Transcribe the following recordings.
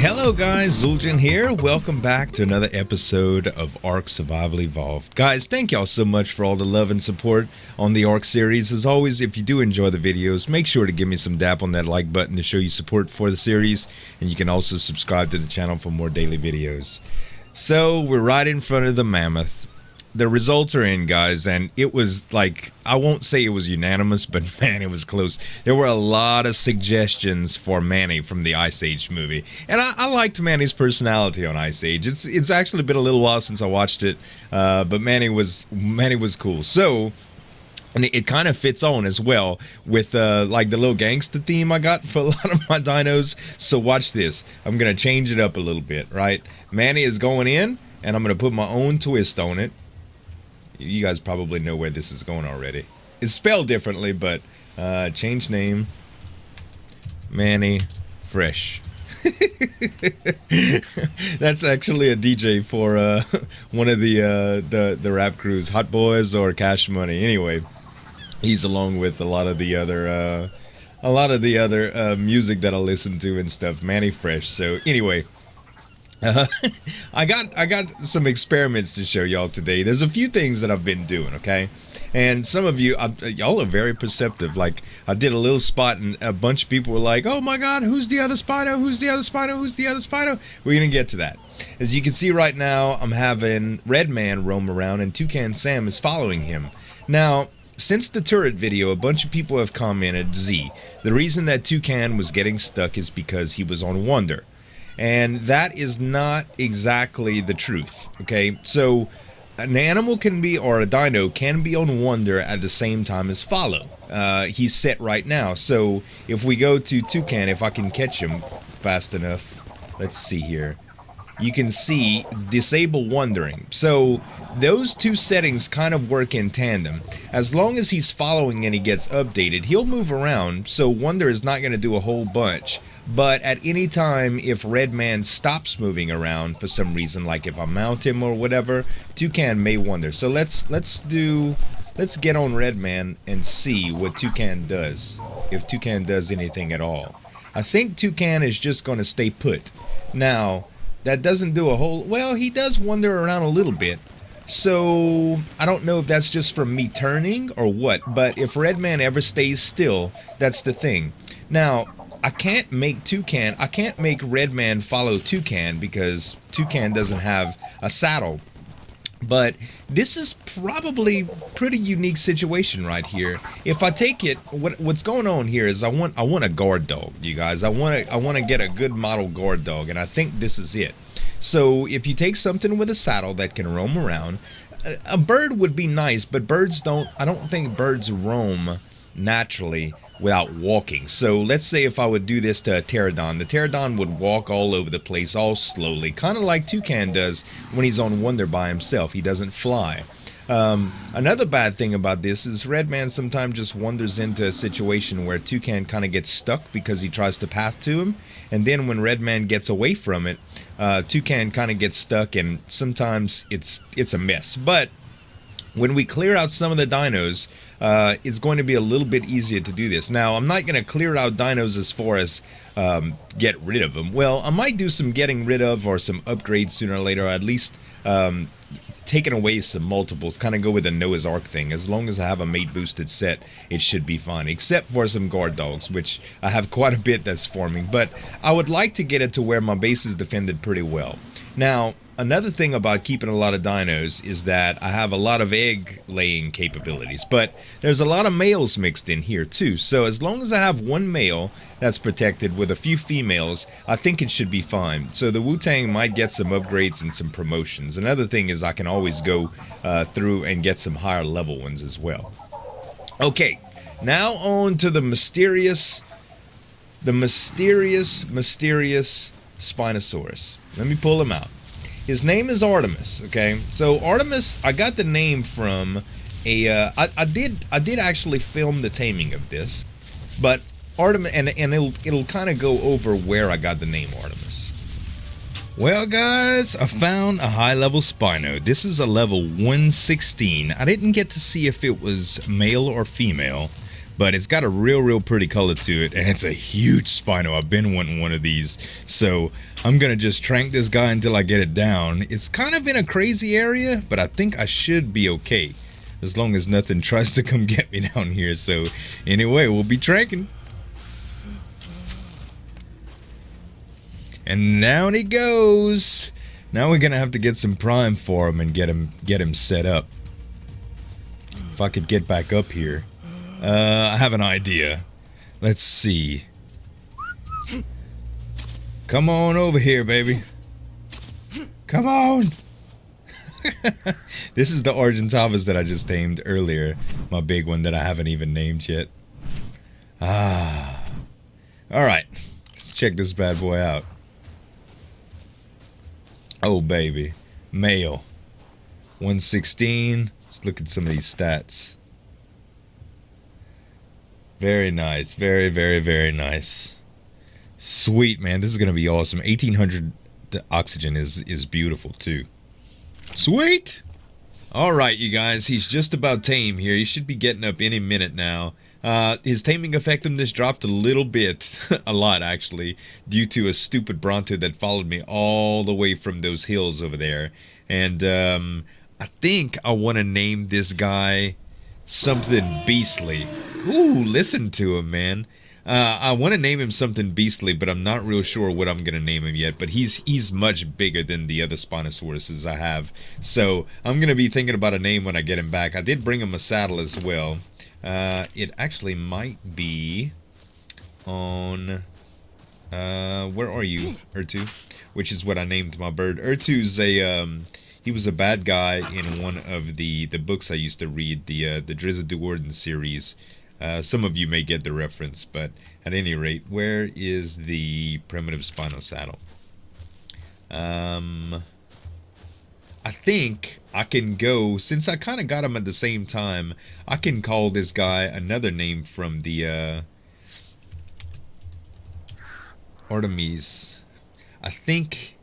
Hello guys, Zueljin here. Welcome back to another episode of Ark Survival Evolved. Guys, thank y'all so much for all the love and support on the Ark series. As always, if you do enjoy the videos, make sure to give me some dap on that like button to show you support for the series. And you can also subscribe to the channel for more daily videos. So, we're right in front of the Mammoth. The results are in, guys, and it was like, I won't say it was unanimous, but man, it was close. There were a lot of suggestions for Manny from the Ice Age movie, and I liked Manny's personality on Ice Age. It's actually been a little while since I watched it, but Manny was cool. So, and it kind of fits on as well with like the little gangster theme I got for a lot of my dinos. So watch this. I'm gonna change it up a little bit, right? Manny is going in, and I'm gonna put my own twist on it. You guys probably know where this is going already. It's spelled differently, but change name, Manny Fresh. That's actually a DJ for one of the rap crews, Hot Boys or Cash Money. Anyway, he's along with a lot of the other music that I listen to and stuff. Manny Fresh. So anyway. I got some experiments to show y'all today. There's a few things that I've been doing, okay? And some of you, y'all are very perceptive. Like, I did a little spot and a bunch of people were like, oh my god, who's the other Spino? Who's the other Spino? Who's the other Spino? We're gonna get to that. As you can see right now, I'm having Redman roam around and Toucan Sam is following him. Now, since the turret video, a bunch of people have commented, Z, the reason that Toucan was getting stuck is because he was on Wonder. And that is not exactly the truth, okay? So, an animal can be, or a dino can be on Wonder at the same time as Follow. He's set right now. So, if we go to Toucan, if I can catch him fast enough, let's see here. You can see disable wandering. So, those two settings kind of work in tandem. As long as he's following and he gets updated, he'll move around, so Wonder is not going to do a whole bunch. But at any time, if Redman stops moving around for some reason, like if I mount him or whatever, Toucan may wander. So let's get on Redman and see what Toucan does, if Toucan does anything at all. I think Toucan is just going to stay put. Now, that doesn't do a whole, well, he does wander around a little bit. So, I don't know if that's just from me turning or what, but if Redman ever stays still, that's the thing. Now, I can't make Redman follow Toucan because Toucan doesn't have a saddle. But this is probably a pretty unique situation right here. If I take it, what's going on here is I want a guard dog, you guys. I want to get a good model guard dog, and I think this is it. So if you take something with a saddle that can roam around, a bird would be nice, but I don't think birds roam naturally without walking. So let's say if I would do this to a pterodon, the pterodon would walk all over the place all slowly, kind of like Toucan does when he's on Wonder by himself. He doesn't fly. Another bad thing about this is Redman sometimes just wanders into a situation where Toucan kind of gets stuck because he tries to path to him, and then when Redman gets away from it, Toucan kind of gets stuck, and sometimes it's a mess. But when we clear out some of the dinos, it's going to be a little bit easier to do this. Now, I'm not going to clear out dinos as far as get rid of them. Well, I might do some getting rid of or some upgrades sooner or later, or at least taking away some multiples, kind of go with the Noah's Ark thing. As long as I have a mate boosted set, it should be fine, except for some guard dogs, which I have quite a bit that's forming. But I would like to get it to where my base is defended pretty well. Now, another thing about keeping a lot of dinos is that I have a lot of egg laying capabilities, but there's a lot of males mixed in here too. So as long as I have one male that's protected with a few females, I think it should be fine. So the Wu-Tang might get some upgrades and some promotions. Another thing is I can always go through and get some higher level ones as well. Okay, now on to the mysterious Spinosaurus. Let me pull him out. His name is Artemis, okay? So Artemis, I got the name from a, I did actually film the taming of this, but Artemis, and it'll kind of go over where I got the name Artemis. Well guys, I found a high level Spino. This is a level 116. I didn't get to see if it was male or female, but it's got a real pretty color to it, and it's a huge Spino. I've been wanting one of these, so I'm gonna just trank this guy until I get it down. It's kind of in a crazy area, but I think I should be okay, as long as nothing tries to come get me down here. So anyway, we'll be tranking. And down he goes. Now we're gonna have to get some prime for him and get him set up. If I could get back up here. I have an idea. Let's see. Come on over here, baby. Come on. This is the Argentavas that I just tamed earlier. My big one that I haven't even named yet. Alright. Let's check this bad boy out. Oh, baby. Male. 116. Let's look at some of these stats. Very nice. Very nice. Sweet, man. This is going to be awesome. 1800 the oxygen is beautiful, too. Sweet! Alright, you guys. He's just about tame here. He should be getting up any minute now. His taming effectiveness dropped a little bit, a lot actually, due to a stupid Bronto that followed me all the way from those hills over there. And I think I want to name this guy something beastly. Ooh, listen to him, man. I want to name him something beastly, but I'm not real sure what I'm going to name him yet. But he's much bigger than the other Spinosauruses I have. So I'm going to be thinking about a name when I get him back. I did bring him a saddle as well. It actually might be on, where are you, Ertu? Which is what I named my bird. Ertu's he was a bad guy in one of the books I used to read, the Drizzt series. Some of you may get the reference, but at any rate, where is the primitive Spino saddle? I think I can go, since I kind of got him at the same time, I can call this guy another name from the Artemis. I think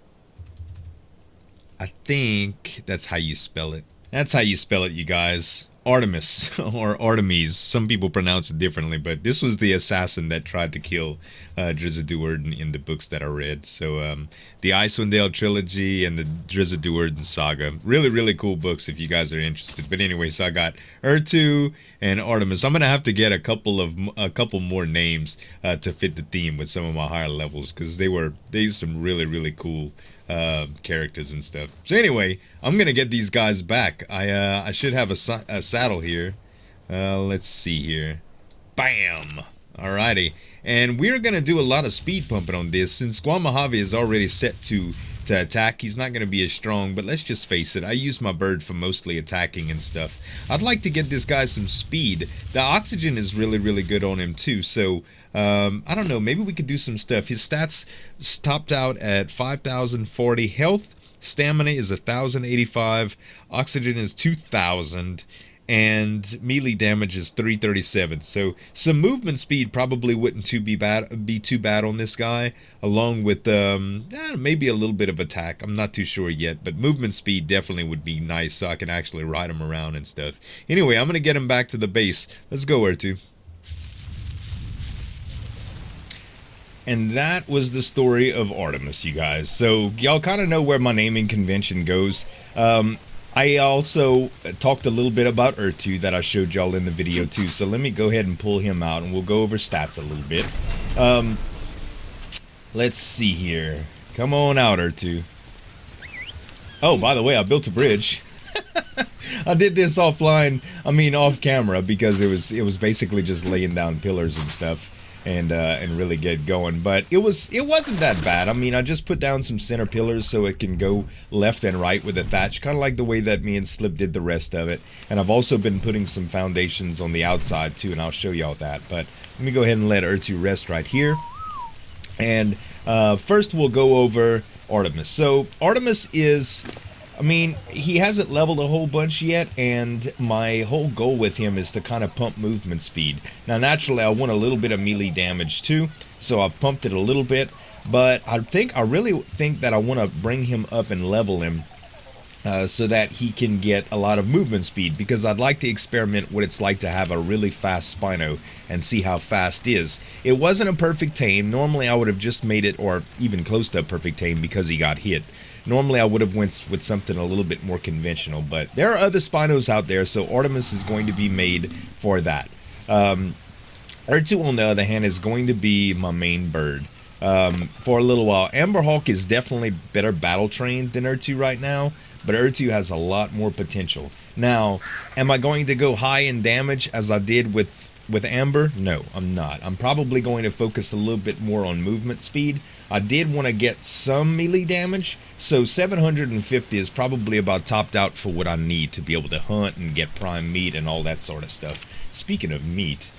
that's how you spell it. That's how you spell it, you guys. Artemis, or Artemis. Some people pronounce it differently, but this was the assassin that tried to kill Drizzt in the books that I read. So the Icewind Dale trilogy and the Drizzt saga, really cool books if you guys are interested. But anyway, so I got Ertu and Artemis. I'm gonna have to get a couple more names to fit the theme with some of my higher levels, because they some really cool characters and stuff. So anyway, I'm gonna get these guys back. I should have a saddle here. Let's see here. Bam! Alrighty. And we're gonna do a lot of speed pumping on this. Since Guamahavi is already set to attack, he's not gonna be as strong, but let's just face it, I use my bird for mostly attacking and stuff. I'd like to get this guy some speed. The oxygen is really good on him too, so I don't know, maybe we could do some stuff. His stats topped out at 5,040 health, stamina is 1,085, oxygen is 2,000, and melee damage is 337. So some movement speed probably wouldn't be too bad on this guy, along with maybe a little bit of attack. I'm not too sure yet, but movement speed definitely would be nice, so I can actually ride him around and stuff. Anyway, I'm gonna get him back to the base. Let's go, Ertu. And that was the story of Artemis, you guys. So y'all kind of know where my naming convention goes. I also talked a little bit about Ertu that I showed y'all in the video too. So let me go ahead and pull him out and we'll go over stats a little bit. Let's see here. Come on out, Ertu. Oh, by the way, I built a bridge. I did this off camera, because it was basically just laying down pillars and stuff. And really get going, but it wasn't that bad. I mean, I just put down some center pillars so it can go left and right with the thatch, kind of like the way that me and Slip did the rest of it. And I've also been putting some foundations on the outside too, and I'll show y'all that. But let me go ahead and let Ertu rest right here. And first we'll go over Artemis. So Artemis is, I mean, he hasn't leveled a whole bunch yet, and my whole goal with him is to kind of pump movement speed. Now, naturally, I want a little bit of melee damage too, so I've pumped it a little bit, but I really think that I want to bring him up and level him so that he can get a lot of movement speed, because I'd like to experiment what it's like to have a really fast Spino and see how fast it is. It wasn't a perfect tame. Normally I would have just made it, or even close to a perfect tame, because he got hit. Normally I would have went with something a little bit more conventional, but there are other Spinos out there, so Artemis is going to be made for that. R2, on the other hand, is going to be my main bird for a little while. Amberhawk is definitely better battle trained than R2 right now, but R2 has a lot more potential. Now, am I going to go high in damage as I did with Amber? No, I'm not. I'm probably going to focus a little bit more on movement speed. I did want to get some melee damage, so 750 is probably about topped out for what I need to be able to hunt and get prime meat and all that sort of stuff. Speaking of meat,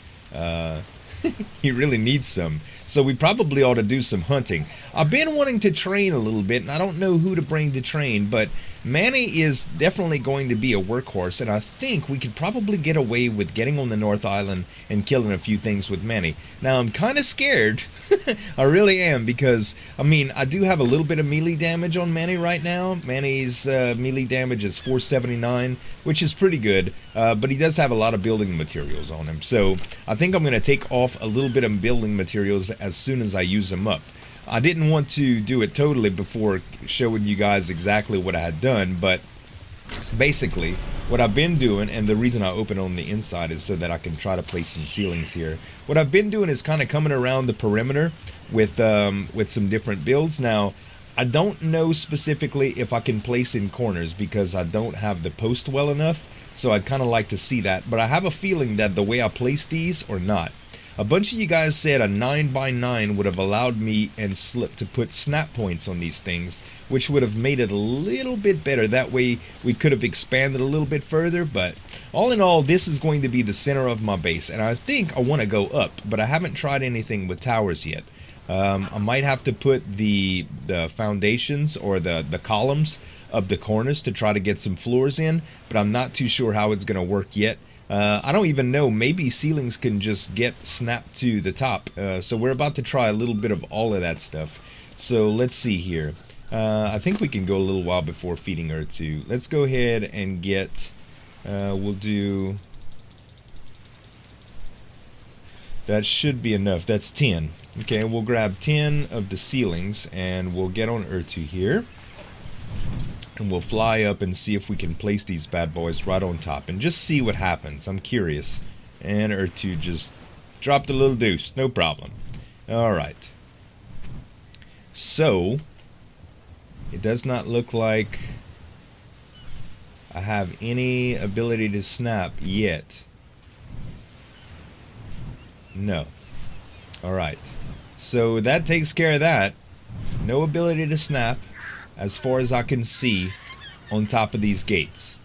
you really need some. So we probably ought to do some hunting. I've been wanting to train a little bit, and I don't know who to bring to train, but Manny is definitely going to be a workhorse, and I think we could probably get away with getting on the North Island and killing a few things with Manny. Now, I'm kind of scared. I really am, because, I mean, I do have a little bit of melee damage on Manny right now. Manny's melee damage is 479, which is pretty good, but he does have a lot of building materials on him. So I think I'm going to take off a little bit of building materials as soon as I use them up. I didn't want to do it totally before showing you guys exactly what I had done, but basically what I've been doing, and the reason I open on the inside is so that I can try to place some ceilings here. What I've been doing is kind of coming around the perimeter with some different builds. Now, I don't know specifically if I can place in corners because I don't have the post well enough, so I'd kind of like to see that, but I have a feeling that the way I place these or not. A bunch of you guys said a 9x9 would have allowed me and Slip to put snap points on these things, which would have made it a little bit better. That way we could have expanded a little bit further, but all in all, this is going to be the center of my base, and I think I want to go up, but I haven't tried anything with towers yet. I might have to put the foundations or the columns of the corners to try to get some floors in, but I'm not too sure how it's going to work yet. I don't even know, maybe ceilings can just get snapped to the top, so we're about to try a little bit of all of that stuff. So let's see here. I think we can go a little while before feeding her too. Let's go ahead and get, we'll do, that should be enough, that's 10. Okay, we'll grab 10 of the ceilings and we'll get on R2 here. And we'll fly up and see if we can place these bad boys right on top and just see what happens. I'm curious. And R2 just dropped a little deuce. No problem. Alright. So, it does not look like I have any ability to snap yet. No. Alright. So that takes care of that. No ability to snap, as far as I can see, on top of these gates.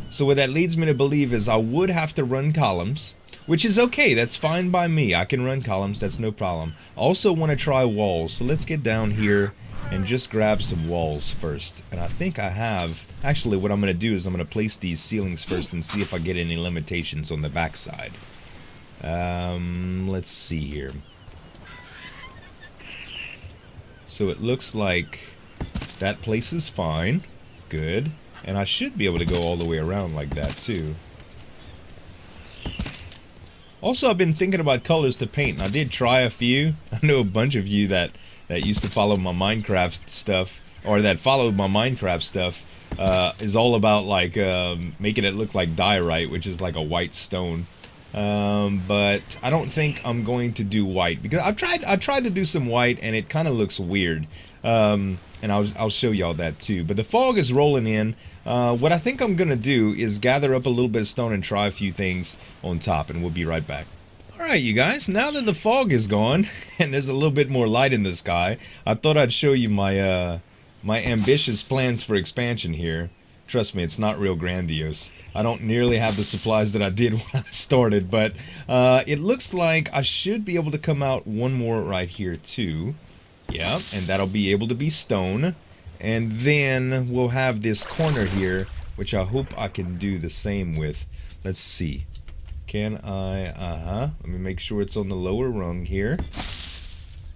So what that leads me to believe is I would have to run columns, which is okay, that's fine by me. I can run columns, that's no problem. I also want to try walls, so let's get down here and just grab some walls first. And I think I have, actually what I'm going to do is I'm going to place these ceilings first and see if I get any limitations on the backside. Let's see here. So it looks like that place is fine. Good. And I should be able to go all the way around like that too. Also, I've been thinking about colors to paint, and I did try a few. I know a bunch of you that used to follow my Minecraft stuff, or that followed my Minecraft stuff, is all about like making it look like diorite, which is like a white stone. But I don't think I'm going to do white, because I tried to do some white and it kind of looks weird. And I'll show y'all that too. But the fog is rolling in. What I think I'm gonna do is gather up a little bit of stone and try a few things on top, and we'll be right back. Alright, you guys, now that the fog is gone and there's a little bit more light in the sky, I thought I'd show you my my ambitious plans for expansion here. Trust me, it's not real grandiose. I don't nearly have the supplies that I did when I started, but it looks like I should be able to come out one more right here too. Yeah, and that'll be able to be stone. And then we'll have this corner here, which I hope I can do the same with. Let's see. Can I, let me make sure it's on the lower rung here.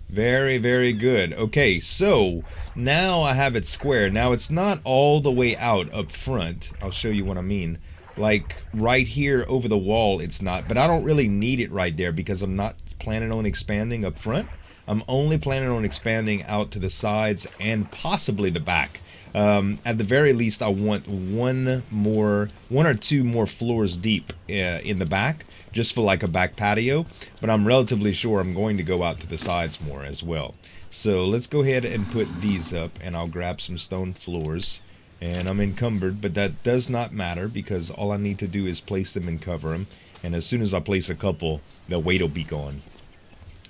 Very, very good. Okay, so now I have it square. Now it's not all the way out up front. I'll show you what I mean. Like right here over the wall it's not, but I don't really need it right there because I'm not planning on expanding up front. I'm only planning on expanding out to the sides and possibly the back. At the very least, I want one or two more floors deep in the back, just for like a back patio. But I'm relatively sure I'm going to go out to the sides more as well. So let's go ahead and put these up, and I'll grab some stone floors. And I'm encumbered, but that does not matter because all I need to do is place them and cover them. And as soon as I place a couple, the weight will be gone.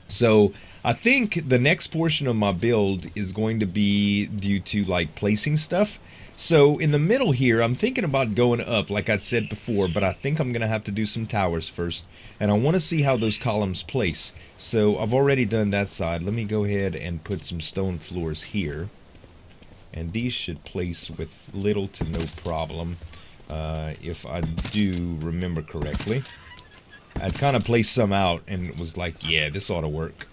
So I think the next portion of my build is going to be due to like placing stuff. So in the middle here, I'm thinking about going up like I'd said before, but I think I'm going to have to do some towers first. And I want to see how those columns place. So I've already done that side. Let me go ahead and put some stone floors here. And these should place with little to no problem, if I do remember correctly. I'd kind of placed some out and it was like, yeah, this ought to work.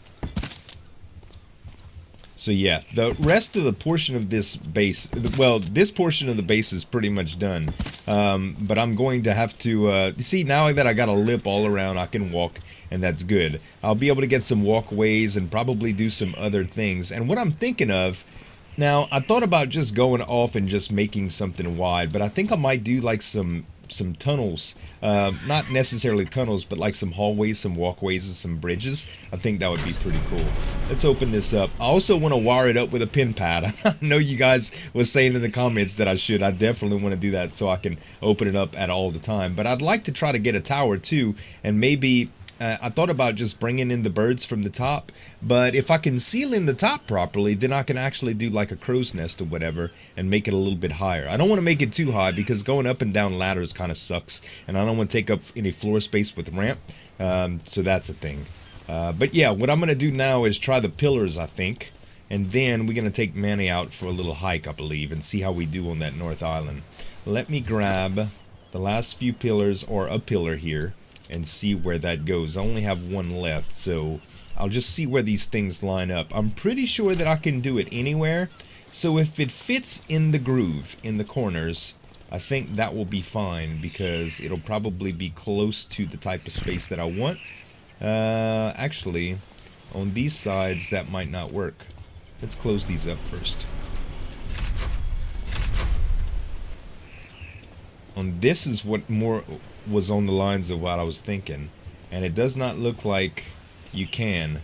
So yeah, the rest of the portion of this base, well, this portion of the base is pretty much done. But I'm going to have to, see, now that I got a lip all around, I can walk, and that's good. I'll be able to get some walkways and probably do some other things. And what I'm thinking of, now, I thought about just going off and just making something wide, but I think I might do like some tunnels, not necessarily tunnels, but like some hallways, some walkways, and some bridges. I think that would be pretty cool. Let's open this up. I also want to wire it up with a pin pad. I know you guys were saying in the comments that I should. I definitely want to do that so I can open it up at all the time. But I'd like to try to get a tower too, and maybe I thought about just bringing in the birds from the top, but if I can seal in the top properly, then I can actually do like a crow's nest or whatever and make it a little bit higher. I don't want to make it too high because going up and down ladders kind of sucks, and I don't want to take up any floor space with ramp, so that's a thing. But yeah, what I'm going to do now is try the pillars, I think, and then we're going to take Manny out for a little hike, I believe, and see how we do on that North Island. Let me grab the last few pillars, or a pillar here, and see where that goes. I only have one left, so I'll just see where these things line up. I'm pretty sure that I can do it anywhere, so if it fits in the groove in the corners, I think that will be fine because it'll probably be close to the type of space that I want. Actually, on these sides that might not work. Let's close these up first. On this is what more was on the lines of what I was thinking, and it does not look like you can.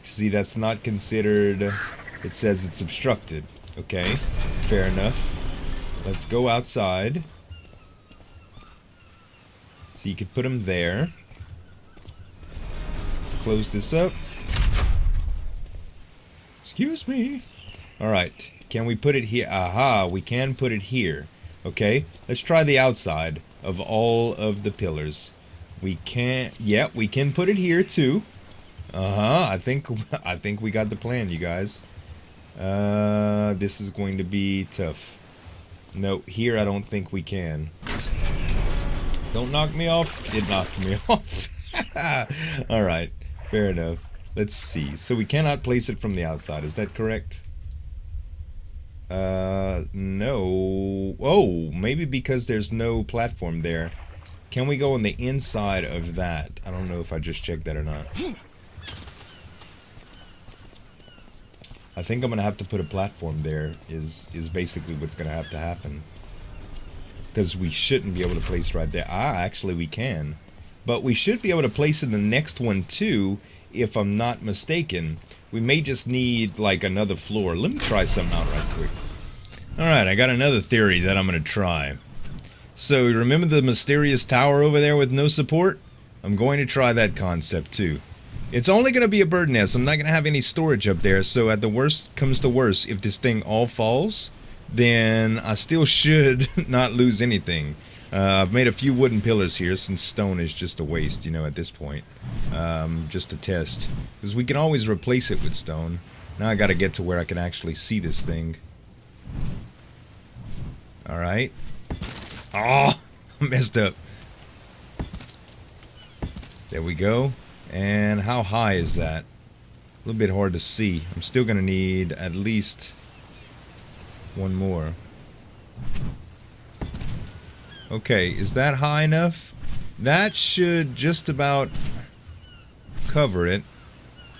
See, that's not considered, it says it's obstructed. Okay, fair enough. Let's go outside. So you could put them there. Let's close this up. Excuse me. Alright, can we put it here? Aha, we can put it here. Okay, let's try the outside of all of the pillars. We can, yeah, we can put it here too. I think we got the plan, you guys. This is going to be tough. No, here I don't think we can. Don't knock me off. It knocked me off. Alright, fair enough. Let's see. So we cannot place it from the outside, is that correct? No. Oh, maybe because there's no platform there. Can we go on the inside of that? I don't know if I just checked that or not. I think I'm gonna have to put a platform there, is basically what's gonna have to happen. Because we shouldn't be able to place right there. Actually we can. But we should be able to place in the next one too, if I'm not mistaken. We may just need like another floor. Let me try something out right quick. Alright, I got another theory that I'm gonna try. So, remember the mysterious tower over there with no support? I'm going to try that concept too. It's only gonna be a bird nest. I'm not gonna have any storage up there, so at the worst comes to worst, if this thing all falls, then I still should not lose anything. I've made a few wooden pillars here since stone is just a waste, you know, at this point. Just to test. Because we can always replace it with stone. Now I gotta get to where I can actually see this thing. Alright. Oh, I messed up. There we go. And how high is that? A little bit hard to see. I'm still gonna need at least one more. Okay, is that high enough? That should just about cover it.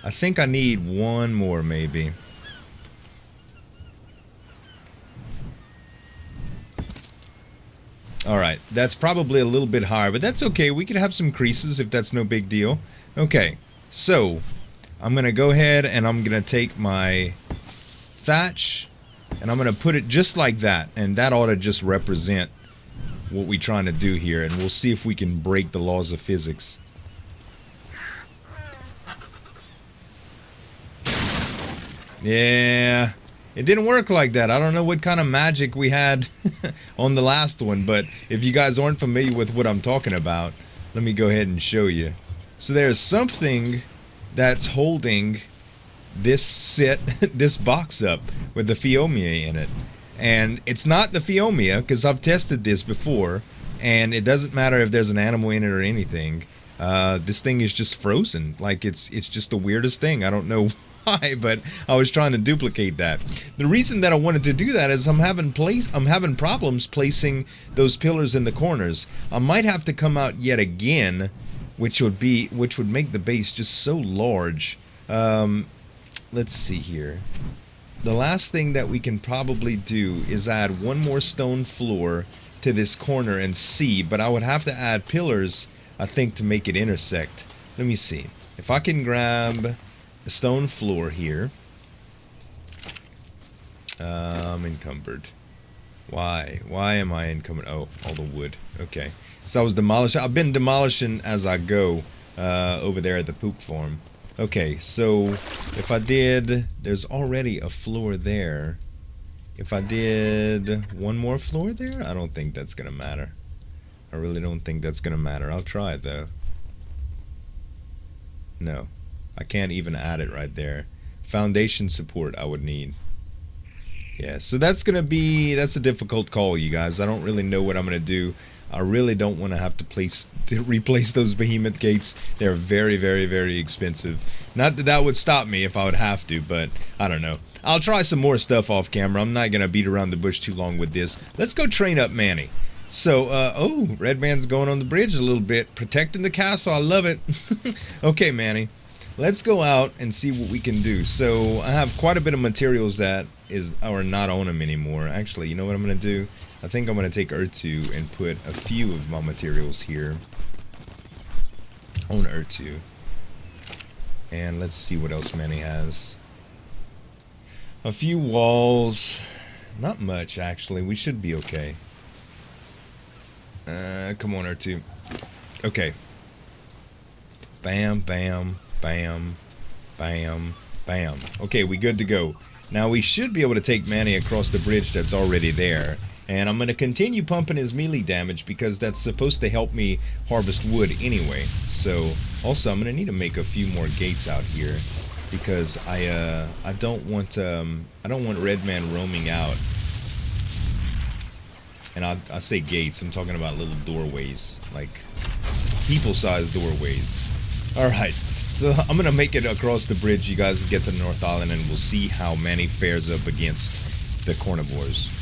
I think I need one more, maybe. Alright, that's probably a little bit higher, but that's okay. We could have some creases if that's no big deal. Okay, so I'm gonna go ahead and I'm gonna take my thatch and I'm gonna put it just like that, and that ought to just represent what we're trying to do here, and we'll see if we can break the laws of physics. Yeah, it didn't work like that. I don't know what kind of magic we had on the last one, but if you guys aren't familiar with what I'm talking about, let me go ahead and show you. So there's something that's holding this box up with the Phiomia in it. And it's not the Phiomia, because I've tested this before, and it doesn't matter if there's an animal in it or anything. This thing is just frozen. Like, it's just the weirdest thing. I don't know why, but I was trying to duplicate that. The reason that I wanted to do that is I'm having problems placing those pillars in the corners. I might have to come out yet again, which would make the base just so large. Let's see here. The last thing that we can probably do is add one more stone floor to this corner and see, but I would have to add pillars, I think, to make it intersect. Let me see. If I can grab a stone floor here. I'm encumbered. Why? Why am I encumbered? Oh, all the wood. Okay. So I was demolishing. I've been demolishing as I go over there at the poop farm. Okay, so if I did, there's already a floor there. If I did one more floor there, I don't think that's gonna matter. I really don't think that's gonna matter. I'll try it though. No, I can't even add it right there. Foundation support I would need. Yeah, so that's a difficult call, you guys. I don't really know what I'm gonna do. I really don't want to have to replace those behemoth gates. They're very, very, very expensive. Not that that would stop me if I would have to, but I don't know. I'll try some more stuff off camera. I'm not going to beat around the bush too long with this. Let's go train up Manny. So, oh, Red Man's going on the bridge a little bit. Protecting the castle. I love it. Okay, Manny. Let's go out and see what we can do. So, I have quite a bit of materials that are not on them anymore. Actually, you know what I'm going to do? I think I'm going to take R2 and put a few of my materials here on R2. And let's see what else Manny has. A few walls. Not much, actually. We should be okay. Come on, R2. Okay. Bam, bam, bam, bam, bam. Okay, we good to go. Now we should be able to take Manny across the bridge that's already there. And I'm going to continue pumping his melee damage because that's supposed to help me harvest wood anyway. So, also I'm going to need to make a few more gates out here because I don't want Red Man roaming out. And I say gates, I'm talking about little doorways, like people-sized doorways. All right. So I'm going to make it across the bridge. You guys get to the North Island and we'll see how Manny fares up against the carnivores.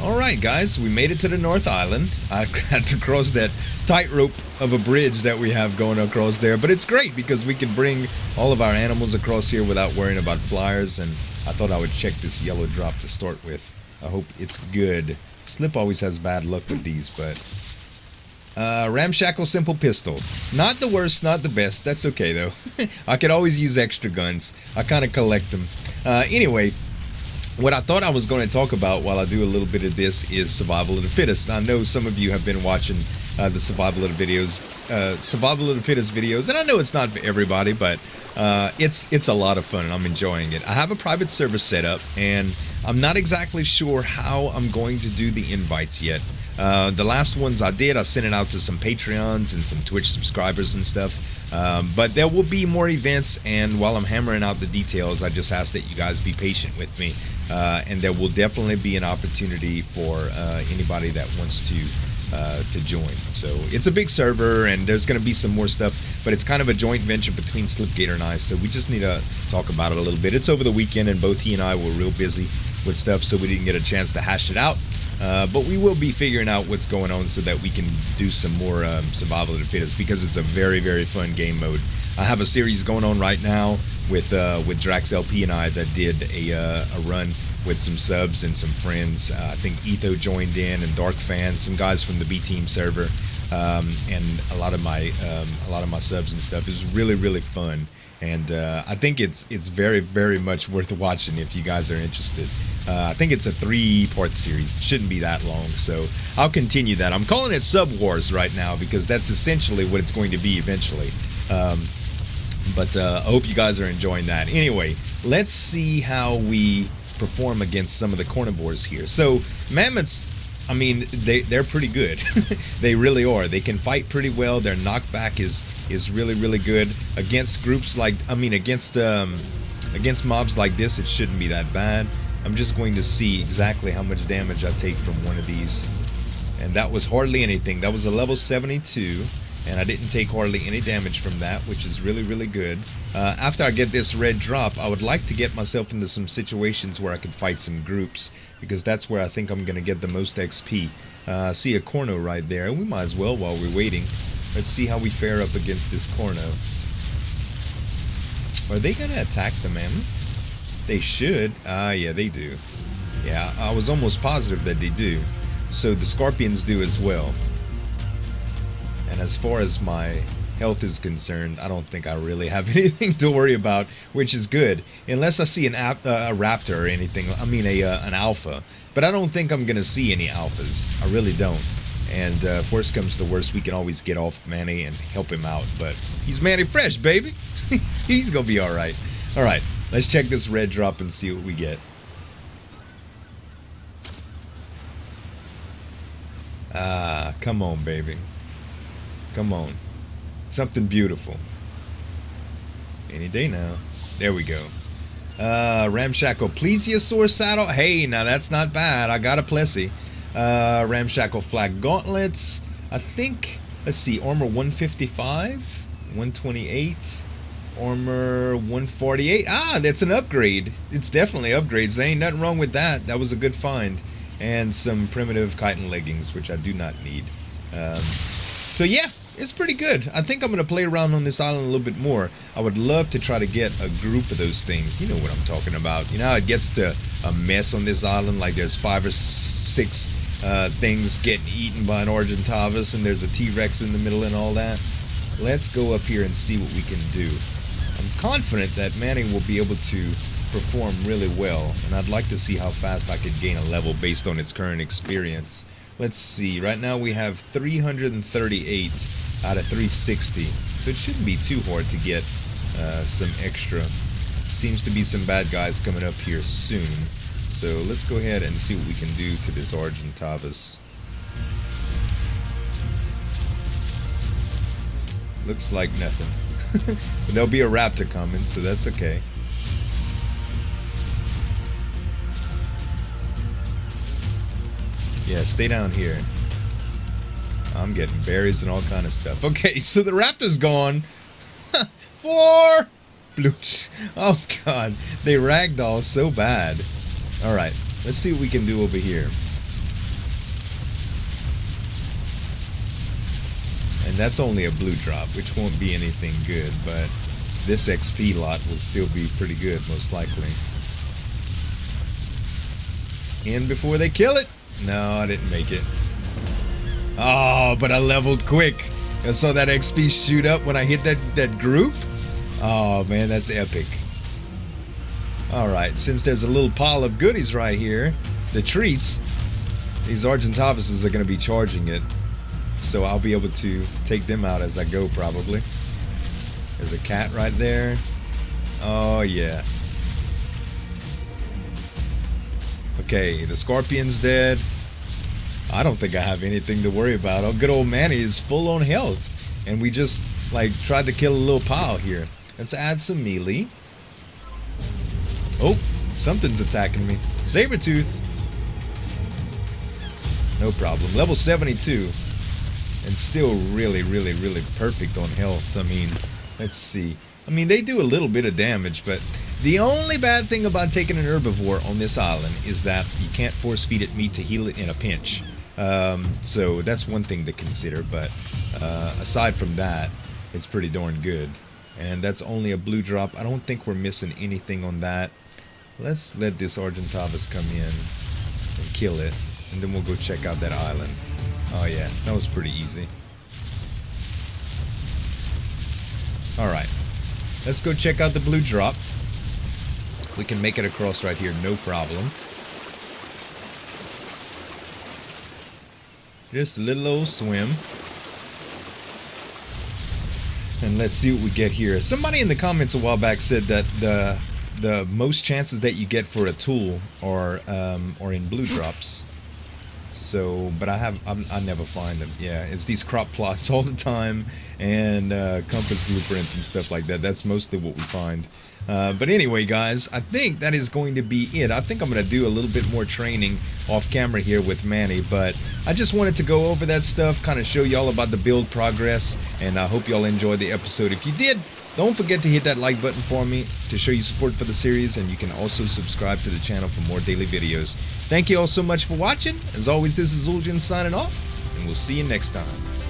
Alright guys, we made it to the North Island. I had to cross that tightrope of a bridge that we have going across there, but it's great because we can bring all of our animals across here without worrying about flyers, and I thought I would check this yellow drop to start with. I hope it's good. Slip always has bad luck with these, but... Ramshackle Simple Pistol. Not the worst, not the best. That's okay though. I could always use extra guns. I kind of collect them. Anyway... What I thought I was going to talk about while I do a little bit of this is Survival of the Fittest. I know some of you have been watching the Survival of the Fittest videos, and I know it's not for everybody, but it's a lot of fun and I'm enjoying it. I have a private server set up, and I'm not exactly sure how I'm going to do the invites yet. The last ones I did, I sent it out to some Patreons and some Twitch subscribers and stuff. But there will be more events, and while I'm hammering out the details, I just ask that you guys be patient with me. And there will definitely be an opportunity for anybody that wants to to join. So it's a big server, and there's going to be some more stuff, but it's kind of a joint venture between Slipgator and I, so we just need to talk about it a little bit. It's over the weekend, and both he and I were real busy with stuff, so we didn't get a chance to hash it out. But we will be figuring out what's going on so that we can do some more Survival of the Fittest, because it's a very, very fun game mode. I have a series going on right now with DraxLP and I that did a run with some subs and some friends. I think Etho joined in, and Dark Fans, some guys from the B Team server, and a lot of my subs and stuff. It was really, really fun, and I think it's very, very much worth watching if you guys are interested. I think it's a 3-part series. It shouldn't be that long, so I'll continue that. I'm calling it Sub Wars right now because that's essentially what it's going to be eventually. But I hope you guys are enjoying that. Anyway, let's see how we perform against some of the carnivores here. So mammoths, I mean, they're pretty good. They really are. They can fight pretty well. Their knockback is really, really good against groups like, I mean, against mobs like this. It shouldn't be that bad. I'm just going to see exactly how much damage I take from one of these, and that was hardly anything. That was a level 72. And I didn't take hardly any damage from that, which is really, really good. After I get this red drop, I would like to get myself into some situations where I could fight some groups, because that's where I think I'm going to get the most XP. See a corno right there. We might as well while we're waiting. Let's see how we fare up against this corno. Are they going to attack the mammoth? They should. Yeah, they do. Yeah, I was almost positive that they do. So the scorpions do as well. And as far as my health is concerned, I don't think I really have anything to worry about, which is good. Unless I see a raptor or anything, I mean an alpha. But I don't think I'm going to see any alphas. I really don't. And if worst comes to worst, we can always get off Manny and help him out. But he's Manny Fresh, baby. He's going to be alright. Alright, let's check this red drop and see what we get. Ah, come on, baby. Come on. Something beautiful. Any day now. There we go. Ramshackle Plesiosaur saddle. Hey, now that's not bad. I got a Plessy. Ramshackle Flak Gauntlets. I think, let's see, armor 155, 128, armor 148. Ah, that's an upgrade. It's definitely upgrades. There ain't nothing wrong with that. That was a good find. And some primitive chitin leggings, which I do not need. So yeah, it's pretty good. I think I'm going to play around on this island a little bit more. I would love to try to get a group of those things. You know what I'm talking about. You know how it gets to a mess on this island? Like there's 5 or 6 things getting eaten by an Argentavis, and there's a T-Rex in the middle and all that. Let's go up here and see what we can do. I'm confident that Manning will be able to perform really well, and I'd like to see how fast I could gain a level based on its current experience. Let's see, right now we have 338 out of 360, so it shouldn't be too hard to get some extra. Seems to be some bad guys coming up here soon, so let's go ahead and see what we can do to this Argentavis. Looks like nothing. But there'll be a raptor coming, so that's okay. Yeah, stay down here. I'm getting berries and all kind of stuff. Okay, so the raptor's gone. 4! Blooch. Oh god, they ragdoll so bad. Alright, let's see what we can do over here. And that's only a blue drop, which won't be anything good, but this XP lot will still be pretty good, most likely. In before they kill it. No, I didn't make it. Oh, but I leveled quick. I saw that XP shoot up when I hit that group. Oh, man, that's epic. Alright, since there's a little pile of goodies right here, the treats, these Argentavises are going to be charging it. So I'll be able to take them out as I go, probably. There's a cat right there. Oh, yeah. Okay, the scorpion's dead. I don't think I have anything to worry about. Oh, good old Manny is full on health. And we just, like, tried to kill a little pile here. Let's add some melee. Oh, something's attacking me. Sabertooth. No problem. Level 72. And still really, really, really perfect on health. I mean, let's see. I mean, they do a little bit of damage, but the only bad thing about taking an herbivore on this island is that you can't force feed it meat to heal it in a pinch. So that's one thing to consider, but aside from that, it's pretty darn good. And that's only a blue drop. I don't think we're missing anything on that. Let's let this Argentavis come in and kill it, and then we'll go check out that island. Oh yeah, that was pretty easy. Alright, let's go check out the blue drop. We can make it across right here, no problem. Just a little old swim. And let's see what we get here. Somebody in the comments a while back said that the most chances that you get for a tool are in blue drops. So, but I never find them. Yeah, it's these crop plots all the time, and compass blueprints and stuff like that. That's mostly what we find. But anyway, guys, I think that is going to be it. I think I'm going to do a little bit more training off camera here with Manny, but I just wanted to go over that stuff, kind of show y'all about the build progress, and I hope y'all enjoyed the episode. If you did, don't forget to hit that like button for me to show you support for the series, and you can also subscribe to the channel for more daily videos. Thank you all so much for watching. As always, this is Zueljin signing off, and we'll see you next time.